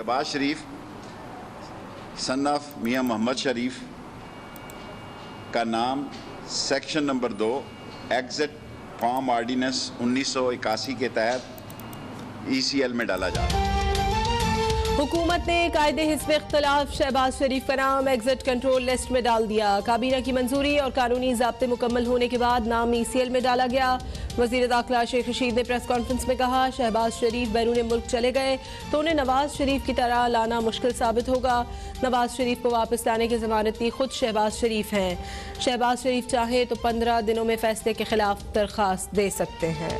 Shahbaz Sharif son of Mian Mohammad Sharif का नाम section number 2 exit from ordinance 1981 के तहत ECL में डाला जा रहा है। हुकूमत ने कायदे हिस्ब इख्तिलाफ शहबाज शरीफ का नाम एग्जिट कंट्रोल लिस्ट में डाल दिया। काबीना की मंजूरी और कानूनी ज़ाब्ते मुकम्मल होने के बाद नाम ECL में डाला गया। वज़ीर दाखिला शेख रशीद ने प्रेस कॉन्फ्रेंस में कहा, शहबाज शरीफ बैरून मुल्क चले गए तो उन्हें नवाज शरीफ की तरह लाना मुश्किल साबित होगा। नवाज शरीफ को वापस लाने की ज़मानती खुद शहबाज शरीफ हैं। शहबाज शरीफ चाहे तो 15 दिनों में फैसले के खिलाफ दरख्वास्त दे सकते हैं।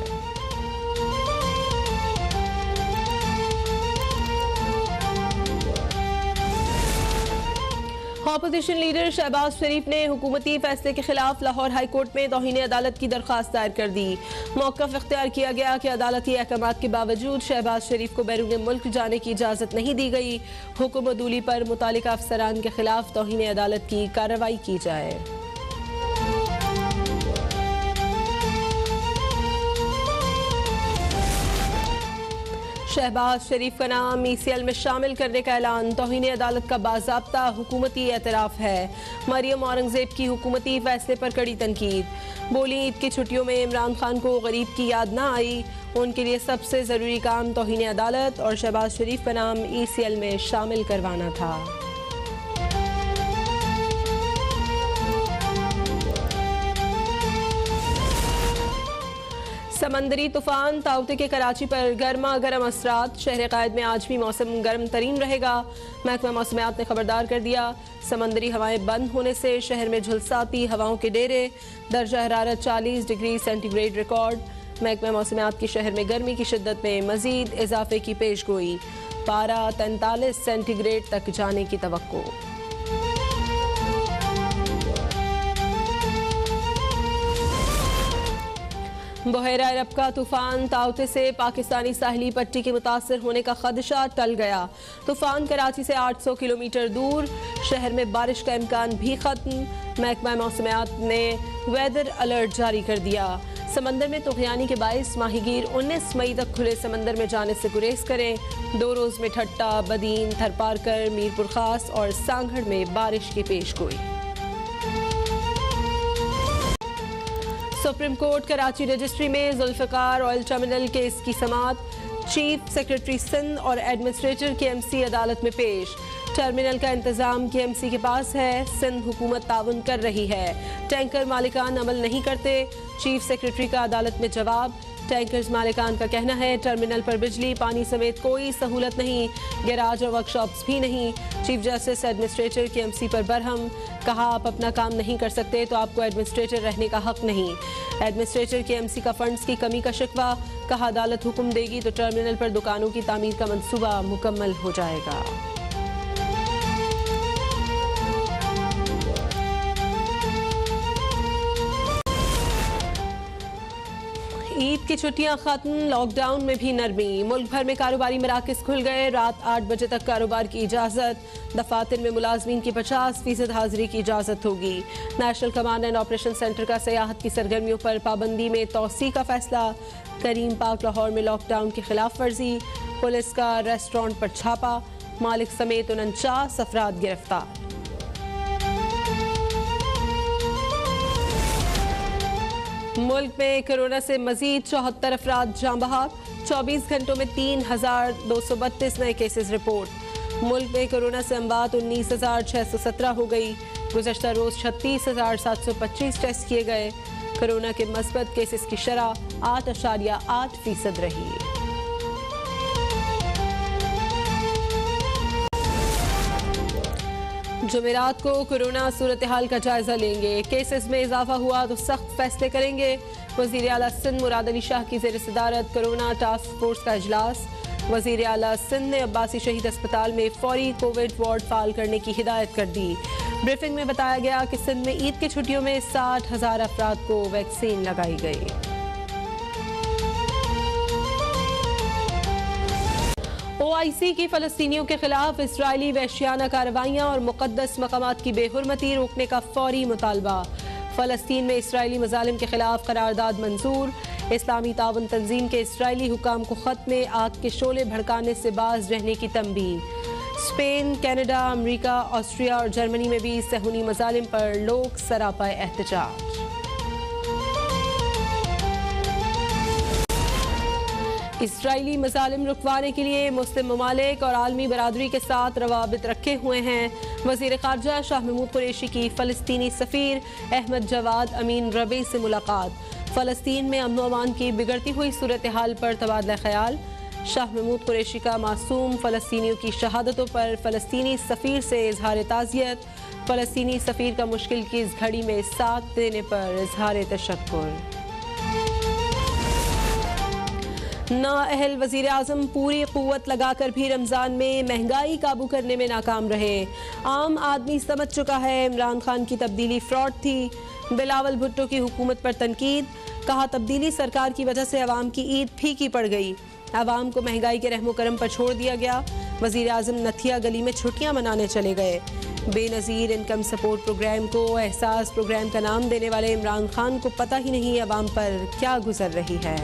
ऑपोजिशन लीडर शहबाज शरीफ ने हुकूमती फैसले के खिलाफ लाहौर हाई कोर्ट में तौहीन अदालत की दरख्वास्त दायर कर दी। मौक़िफ़ इख्तियार किया गया कि अदालती अहकामात के बावजूद शहबाज शरीफ को बैरून मुल्क जाने की इजाज़त नहीं दी गई। हुक्म अदूली पर मुतालिका अफसरान के खिलाफ तौहीन अदालत की कार्रवाई की जाए। शहबाज शरीफ का नाम ECL में शामिल करने का ऐलान तौहीन अदालत का बाज़ाब्ता हुकूमती एतराफ़ है। मरियम औरंगज़ेब की हुकूमती फैसले पर कड़ी तनकीद। बोली, ईद की छुट्टियों में इमरान खान को गरीब की याद ना आई। उनके लिए सबसे ज़रूरी काम तौहीन अदालत और शहबाज शरीफ का नाम ECL में शामिल करवाना था। समंदरी तूफान ताउते के कराची पर गर्मा गर्म असरात। शहर कायद में आज भी मौसम गर्म तरीन रहेगा। महकमा मौसमियात ने खबरदार कर दिया, समंदरी हवाएं बंद होने से शहर में झुलसाती हवाओं के डेरे। दर्जा हरारत 40 डिग्री सेंटीग्रेड रिकॉर्ड। महकमा मौसमियात की शहर में गर्मी की शिद्दत में मजीद इजाफे की पेशगोई। पारा 43 सेंटीग्रेड तक जाने की तवक्को। बहरा अरब का तूफान ताउते से पाकिस्तानी साहिली पट्टी के मुतासर होने का खदशा टल गया। तूफान कराची से 800 किलोमीटर दूर। शहर में बारिश का इम्कान भी खत्म। महकमा मौसमियात ने वेदर अलर्ट जारी कर दिया। समंदर में तुग़यानी के बाइस माहीगीर 19 मई तक खुले समंदर में जाने से गुरेज करें। 2 रोज़ में ठट्टा, बदीन, थरपारकर, मीरपुर खास और सांगढ़ में बारिश की पेशगोई। सुप्रीम कोर्ट कराची रजिस्ट्री में जुल्फ़िकार ऑयल टर्मिनल केस की समाअत। चीफ सेक्रेटरी सिंध और एडमिनिस्ट्रेटर KMC अदालत में पेश। टर्मिनल का इंतजाम KMC के पास है, सिंध हुकूमत ताउन कर रही है। टैंकर मालिकान अमल नहीं करते। चीफ सेक्रेटरी का अदालत में जवाब। टैंकर्स मालिकान का कहना है टर्मिनल पर बिजली पानी समेत कोई सहूलत नहीं, गैराज और वर्कशॉप्स भी नहीं। चीफ जस्टिस एडमिनिस्ट्रेटर KMC पर बरहम। कहा, आप अपना काम नहीं कर सकते तो आपको एडमिनिस्ट्रेटर रहने का हक नहीं। एडमिनिस्ट्रेटर KMC का फंड्स की कमी का शिकवा। कहा, अदालत हुक्म देगी तो टर्मिनल पर दुकानों की तामीर का मंसूबा मुकम्मल हो जाएगा। ईद की छुट्टियां खत्म, लॉकडाउन में भी नरमी। मुल्क भर में कारोबारी मराकज़ खुल गए। रात 8 बजे तक कारोबार की इजाज़त। दफातर में मुलाजमीन की 50% हाजिरी की इजाज़त होगी। National command and operation centre का सयाहत की सरगर्मियों पर पाबंदी में तोसी का फैसला। करीम पार्क लाहौर में लॉकडाउन की खिलाफ वर्जी। पुलिस का रेस्टोरेंट पर छापा। मालिक समेत 49 अफराद गिरफ्तार। मुल्क में कोरोना से मजीद 74 अफराद जाँ बहक। 24 घंटों में 3232 नए केसेस रिपोर्ट। मुल्क में कोरोना से अमवात 19,617 हो गई। गुज़श्ता रोज़ 36,725 टेस्ट किए गए। कोरोना के मस्बत केसेस की शरह 8.8% रही। जुमेरात को कोरोना सूरत हाल का जायजा लेंगे। केसेस में इजाफा हुआ तो सख्त फैसले करेंगे। वज़ीर आला सिंध मुराद अली शाह की ज़ेर सदारत कोरोना टास्क फोर्स का इजलास। वज़ीर आला सिंध ने अब्बासी शहीद अस्पताल में फौरी कोविड वार्ड फाल करने की हिदायत कर दी। ब्रीफिंग में बताया गया कि सिंध में ईद की छुट्टियों में 60,000 अफराद को वैक्सीन लगाई गई। OIC की फ़लस्तीनियों के खिलाफ इसराइली वहशियाना कार्रवाइयाँ और मुक़द्दस मकामात की बेहुरमती रोकने का फौरी मुतालबा। फ़लस्तीन में इसराइली मज़ालिम के खिलाफ करारदाद मंजूर। इस्लामी तावन तंजीम के इसराइली हुकाम को खत में आग के शोले भड़काने से बाज रहने की तंबीह। स्पेन, कनाडा, अमेरिका, ऑस्ट्रिया और जर्मनी में भी सहूनी मजालिम पर लोग सरापा एहतजाज। इसराइली मजालिम रुकवाने के लिए मुस्लिम ममालिक और आलमी बरादरी के साथ रवाबित रखे हुए हैं। वज़ीर ख़ारजा शाह महमूद कुरैशी की फ़लस्तीनी सफ़ीर अहमद जवाद अमीन रबी से मुलाकात। फ़लस्तीन में अमन अमान की बिगड़ती हुई सूरत हाल पर तबादला ख्याल। शाह महमूद कुरैशी का मासूम फ़लस्तीनियों की शहादतों पर फ़लस्तीनी सफ़ीर से इजहार ताज़ियत। फ़लस्तीनी सफ़ीर का मुश्किल की इस घड़ी में साथ देने पर इजहार तशक्कुर। नाअहल वज़ीर आज़म पूरी क़ुव्वत लगाकर भी रमज़ान में महंगाई काबू करने में नाकाम रहे। आम आदमी समझ चुका है इमरान खान की तब्दीली फ्रॉड थी। बिलावल भुट्टो की हुकूमत पर तनकीद, कहा तब्दीली सरकार की वजह से अवाम की ईद फीकी पड़ गई। अवाम को महंगाई के रहमो करम पर छोड़ दिया गया। वज़ीर आज़म नथिया गली में छुट्टियां मनाने चले गए। बेनज़ीर इनकम सपोर्ट प्रोग्राम को एहसास प्रोग्राम का नाम देने वाले इमरान खान को पता ही नहीं अवाम पर क्या गुजर रही है।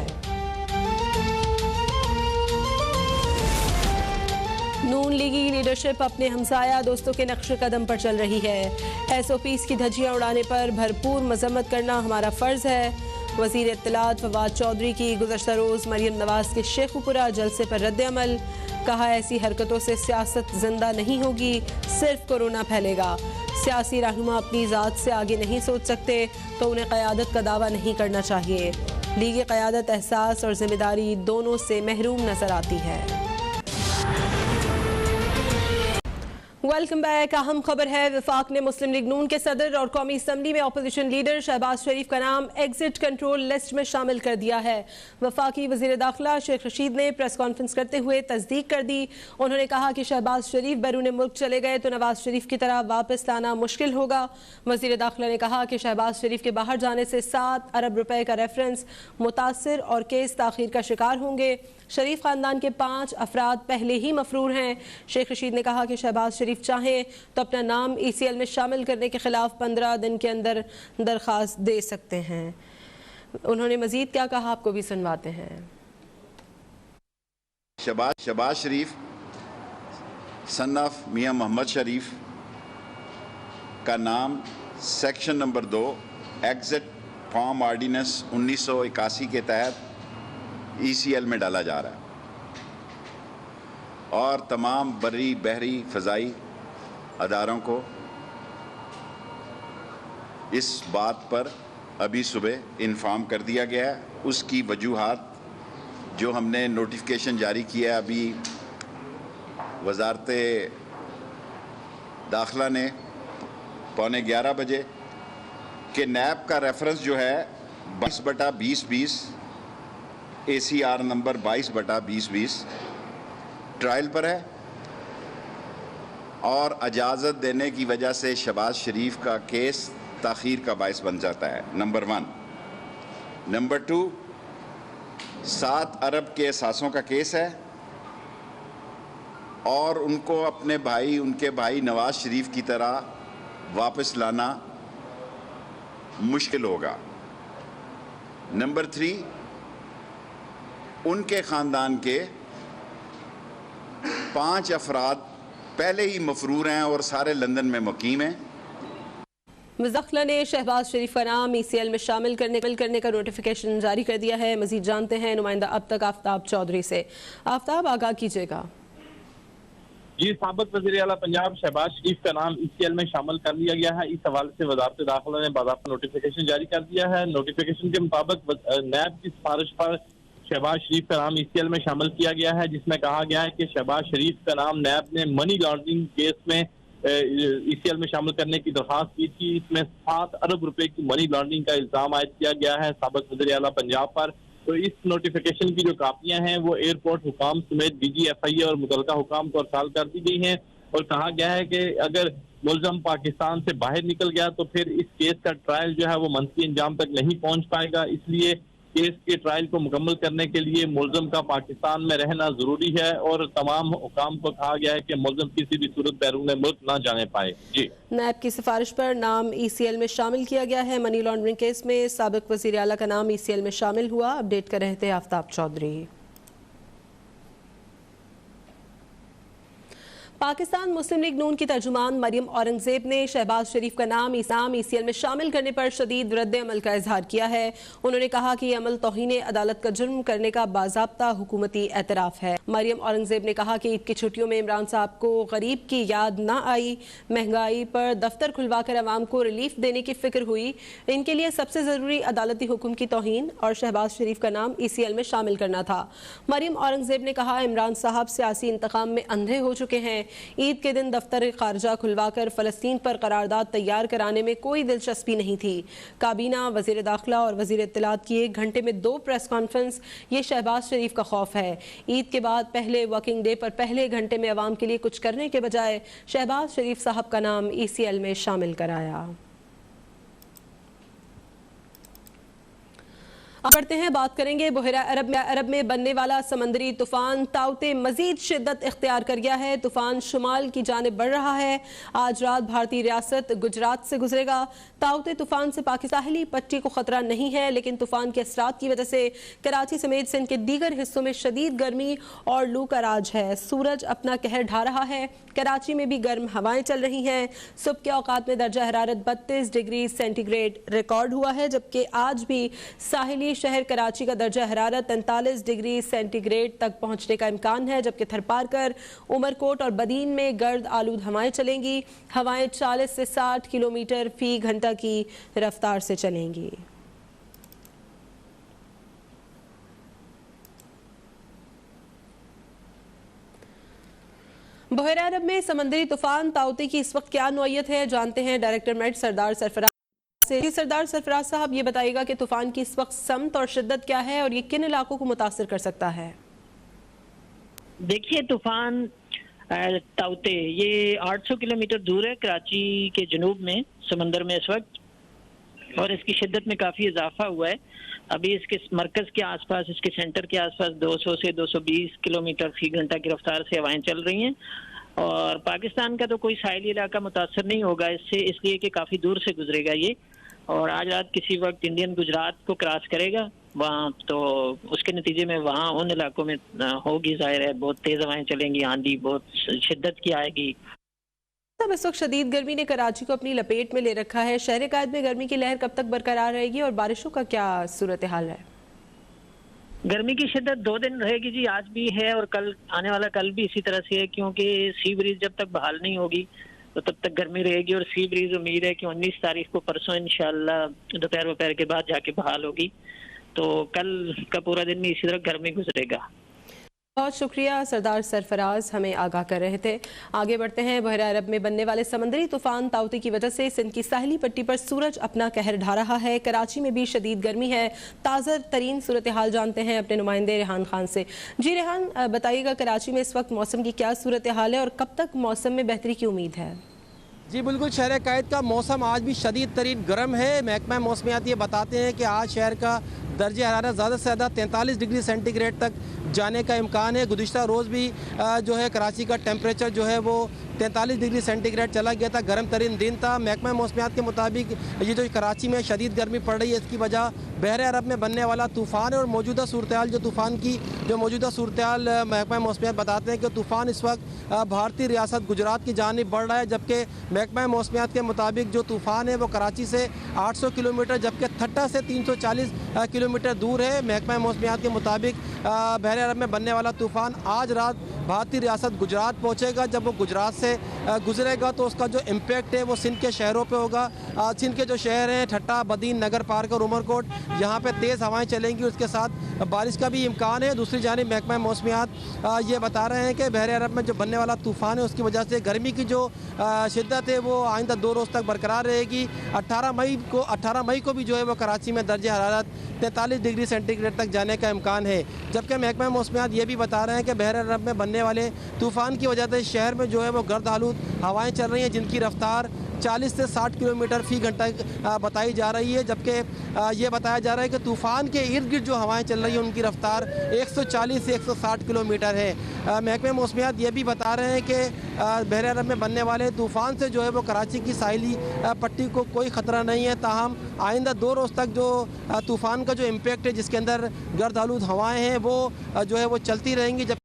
नून लीगी लीडरशिप अपने हमसाया दोस्तों के नक्श कदम पर चल रही है। SOPs की धज्जियां उड़ाने पर भरपूर मजम्मत करना हमारा फ़र्ज़ है। वज़ीर इत्तलात फवाद चौधरी की गुज़श्ता रोज़ मरियम नवाज़ के शेखुपुरा जलसे पर रद्द-ए-अमल, कहा ऐसी हरकतों से सियासत जिंदा नहीं होगी, सिर्फ कोरोना फैलेगा। सियासी रहनुमा अपनी ज़ात से आगे नहीं सोच सकते तो उन्हें क़यादत का दावा नहीं करना चाहिए। लीगी क़यादत एहसास और जिम्मेदारी दोनों से महरूम नजर आती है। Welcome back. अहम खबर है, वफाक ने मुस्लिम लीग नून के सदर और कौमी असम्बली में अपोजिशन लीडर शहबाज शरीफ का नाम एग्जिट कंट्रोल लिस्ट में शामिल कर दिया है। वफाकी वजीर दाखिला शेख रशीद ने प्रेस कॉन्फ्रेंस करते हुए तस्दीक कर दी। उन्होंने कहा कि शहबाज शरीफ बैरून मुल्क चले गए तो नवाज शरीफ की तरह वापस लाना मुश्किल होगा। वजीर दाखिला ने कहा कि शहबाज शरीफ के बाहर जाने से 7 अरब रुपए का रेफरेंस मुतासर और केस ताखीर का शिकार होंगे। शरीफ खानदान के 5 अफराद पहले ही मफरूर हैं। शेख रशीद ने कहा कि शहबाज शरीफ चाहें तो अपना नाम ECL में शामिल करने के खिलाफ 15 दिन के अंदर दरखास्त दे सकते हैं। उन्होंने मजीद क्या कहा आपको भी सुनवाते हैं। शहबाज शरीफ सन ऑफ मियां मोहम्मद शरीफ का नाम section number 2 exit from ordinance 1981 के तहत ECL में डाला जा रहा है और तमाम बर्री बहरी फ़ज़ाई अदारों को इस बात पर अभी सुबह इन्फॉर्म कर दिया गया है। उसकी वजूहात जो हमने नोटिफिकेशन जारी किया है अभी वज़ारत दाखिला ने 11:15 बजे कि नैब का रेफरेंस जो है 22/2020 ACR नंबर 22/2020 ट्रायल पर है और इजाज़त देने की वजह से शहबाज शरीफ का केस ताख़ीर का बायस बन जाता है, नंबर 1। नंबर 2, 7 अरब के एहसासों का केस है और उनको अपने भाई, उनके भाई नवाज शरीफ की तरह वापस लाना मुश्किल होगा। नंबर 3, उनके ख़ानदान के 5 अफराद पहले ही मफरूर हैं और सारे लंदन में मुकीम हैं। मुज़ख्ला ने शहबाज शरीफ का नाम ECL में शामिल करने का नोटिफिकेशन जारी कर दिया है। मजीद जानते हैं नुमाइंदा अब तक आफ्ताब चौधरी से। आफ्ताब, आगाह कीजिएगा। जी, साबिक़ वज़ीर आला पंजाब शहबाज शरीफ का नाम ECL में शामिल कर लिया गया है। इस हवाले से वज़ारत दाखिला ने बाज़ाब्ता नोटिफिकेशन जारी कर दिया है। नोटिफिकेशन के मुताबिक नैब की सिफारिश पर शहबाज शरीफ का नाम ECL में शामिल किया गया है, जिसमें कहा गया है कि शहबाज शरीफ का नाम नैब ने मनी लॉन्ड्रिंग केस में ECL में शामिल करने की दरख्वास्त की थी। इसमें 7 अरब रुपए की मनी लॉन्ड्रिंग का इल्जाम आयद किया गया है साबिक़ वज़ीर आला पंजाब पर। तो इस नोटिफिकेशन की जो कापियां हैं वो एयरपोर्ट हुकाम समेत DG FIA और मुतल्लिका हुकाम को अरसाल कर दी गई हैं और कहा गया है कि अगर मुलज़म पाकिस्तान से बाहर निकल गया तो फिर इस केस का ट्रायल जो है वो मंतवी अंजाम तक नहीं पहुंच पाएगा। इसलिए केस के ट्रायल को मुकम्मल करने के लिए मुलजम का पाकिस्तान में रहना जरूरी है और तमाम हुकाम को कहा गया है कि मुलजम किसी भी सूरत बैरून मुल्क ना जाने पाए। जी, नैब की सिफारिश पर नाम ECL में शामिल किया गया है। मनी लॉन्ड्रिंग केस में साबिक वज़ीर आला का नाम ECL में शामिल हुआ। अपडेट कर रहे थे आफ्ताब चौधरी। पाकिस्तान मुस्लिम लीग नून की तर्जुमान मरियम औरंगजेब ने शहबाज शरीफ का नाम ECL में शामिल करने पर शदीद रद्द अमल का इजहार किया है। उन्होंने कहा कि यह अमल तौहीन अदालत का जुर्म करने का बाज़ाब्ता हुकूमती एतराफ़ है। मरियम औरंगजेब ने कहा कि ईद की छुट्टियों में इमरान साहब को गरीब की याद ना आई, महंगाई पर दफ्तर खुलवा कर अवाम को रिलीफ देने की फिक्र हुई। इनके लिए सबसे ज़रूरी अदालती हुक्म की तौहीन और शहबाज शरीफ का नाम ECL में शामिल करना था। मरियम औरंगजेब ने कहा, इमरान साहब सियासी इंतकाम में अंधे हो चुके हैं। ईद के दिन दफ्तर खारजा खुलवाकर फ़लस्तीन पर करारदाद तैयार कराने में कोई दिलचस्पी नहीं थी। काबीना, वज़ीर दाखिला और वज़ीर इत्तलात की 1 घंटे में 2 प्रेस कॉन्फ्रेंस, ये शहबाज शरीफ का खौफ है। ईद के बाद पहले वर्किंग डे पर पहले घंटे में अवाम के लिए कुछ करने के बजाय शहबाज शरीफ साहब का नाम ECL में शामिल कराया। अब बढ़ते हैं, बात करेंगे बहरा अरब में बनने वाला समंदरी तूफान ताउते मजीद शिद्दत इख्तियार कर गया है। तूफान शुमाल की जानिब बढ़ रहा है। आज रात भारतीय रियासत गुजरात से गुजरेगा। ताउते तूफान से पाकिस्तानी साहिली पट्टी को खतरा नहीं है, लेकिन तूफान के असरात की वजह से कराची समेत सिंध के दीगर हिस्सों में शदीद गर्मी और लू का राज है। सूरज अपना कहर ढा रहा है। कराची में भी गर्म हवाएं चल रही हैं। सुबह के औकात में दर्जा हरारत 32 डिग्री सेंटीग्रेड रिकॉर्ड हुआ है, जबकि आज भी साहिली शहर कराची का दर्जा हरारत 43 डिग्री सेंटीग्रेड तक पहुंचने का इम्कान है, जबकि थरपारकर, उमरकोट और बदीन में गर्द आलूद हवाएं चलेंगी। हवाएं 40 से 60 किलोमीटर फी घंटा की रफ्तार से चलेंगी। बहरा अरब में समंदरी तूफान ताउते की इस वक्त क्या नौयत है, जानते हैं डायरेक्टर मेट सरदार सरफराज से। सरदार सरफराज साहब, ये बताइएगा कि तूफान की इस वक्त समत और शिद्दत क्या है और ये किन इलाकों को मुतासिर कर सकता है? देखिए, तूफान ताउते ये 800 किलोमीटर दूर है कराची के जनूब में समंदर में इस वक्त, और इसकी शिद्दत में काफ़ी इजाफा हुआ है। अभी इसके मरकज़ के आसपास, इसके सेंटर के आसपास 200 से 220 किलोमीटर फी घंटा की रफ्तार से हवाएं चल रही हैं। और पाकिस्तान का तो कोई साहिली इलाका मुतासर नहीं होगा इससे, इसलिए कि काफ़ी दूर से गुजरेगा ये, और आज रात किसी वक्त इंडियन गुजरात को क्रॉस करेगा वहाँ, तो उसके नतीजे में वहाँ उन इलाकों में होगी, जाहिर है बहुत तेज़ हवाएं चलेंगी, आंधी बहुत शिद्दत की आएगी। अब इस वक्त शदीद गर्मी ने कराची को अपनी लपेट में ले रखा है। शहर कायद में गर्मी की लहर कब तक बरकरार रहेगी और बारिशों का क्या सूरत हाल है? गर्मी की शिद्दत 2 दिन रहेगी जी, आज भी है और कल आने वाला कल भी इसी तरह से है, क्योंकि सी ब्रीज जब तक बहाल नहीं होगी तो तब तक गर्मी रहेगी। और सी ब्रीज उम्मीद है कि 19 तारीख को परसों इंशाल्लाह दोपहर के बाद जाके बहाल होगी, तो कल का पूरा दिन भी इसी तरह गर्मी गुजरेगा। बहुत शुक्रिया सरदार सरफराज, हमें आगाह कर रहे थे। आगे बढ़ते हैं, बहरा अरब में बनने वाले समंदरी तूफान ताउते की वजह से सिंध की साहिली पट्टी पर सूरज अपना कहर ढा रहा है। कराची में भी शदीद गर्मी है। ताज़ा तरीन सूरत हाल जानते हैं अपने नुमाइंदे रेहान खान से। जी रेहान, बताइएगा कराची में इस वक्त मौसम की क्या सूरत हाल है और कब तक मौसम में बेहतरी की उम्मीद है? जी बिल्कुल, शहर कायद का मौसम आज भी शदीद तरीन गर्म है। महकमा मौसमियात ये बताते हैं कि आज शहर का दर्जा हरारत ज़्यादा से ज़्यादा 43 डिग्री सेंटीग्रेड तक जाने का इम्कान है। गुज़िश्ता रोज़ भी जो है कराची का टेम्परेचर जो है वो 43 डिग्री सेंटीग्रेड चला गया था, गर्म तरीन दिन था। महकमा मौसमियात के मुताबिक ये जो कराची में शदीद गर्मी पड़ रही है, इसकी वजह बहरे अरब में बनने वाला तूफ़ान है। और मौजूदा सूरत हाल जो तूफ़ान की जो मौजूदा सूरत हाल महकमा मौसमियात बताते हैं कि तूफ़ान इस वक्त भारतीय रियासत गुजरात की जानिब बढ़ रहा है, जबकि महकमा मौसमियात के मुताबिक जो तूफ़ान है वो कराची से 800 किलोमीटर जबकि ठट्टा से 340 किलोमीटर दूर है। महकमा मौसमियात के मुताबिक बहरे अरब में बनने वाला तूफ़ान आज रात भारतीय रियासत गुजरात पहुँचेगा। जब वो गुजरात से गुजरेगा तो उसका जो इम्पैक्ट है वो सिंध के शहरों पे होगा। सिंध के जो शहर हैं ठट्टा, बदीन, नगर पार्क और उमरकोट, यहाँ पे तेज़ हवाएं चलेंगी, उसके साथ बारिश का भी इम्कान है। दूसरी जानिब महकमा मौसमियात ये बता रहे हैं कि बहरे अरब में जो बनने वाला तूफ़ान है उसकी वजह से गर्मी की जो शिद्दत है वो आइंदा 2 रोज़ तक बरकरार रहेगी। 18 मई को भी जो है वो कराची में दर्जा हरारत 43 डिग्री सेंटीग्रेड तक जाने का इम्कान है। जबकि महकमा मौसमियात ये भी बता रहे हैं कि बहरे अरब में बनने वाले तूफ़ान की वजह से शहर में जो है वो गर्द आलूद हवाएं चल रही हैं, जिनकी रफ्तार 40 से 60 किलोमीटर फी घंटा बताई जा रही है, जबकि ये बताया जा रहा है कि तूफ़ान के इर्द गिर्द जो हवाएं चल रही हैं उनकी रफ्तार 140 से 160 किलोमीटर है। महकमे मौसमियात ये भी बता रहे हैं कि बहरे अरब में बनने वाले तूफ़ान से जो है वो कराची की साहिली पट्टी को कोई ख़तरा नहीं है। ताहम आइंदा 2 रोज़ तक जो तूफ़ान का जो इम्पैक्ट है, जिसके अंदर गर्द आलूद हवाएँ हैं, वो जो है वो चलती रहेंगी। जब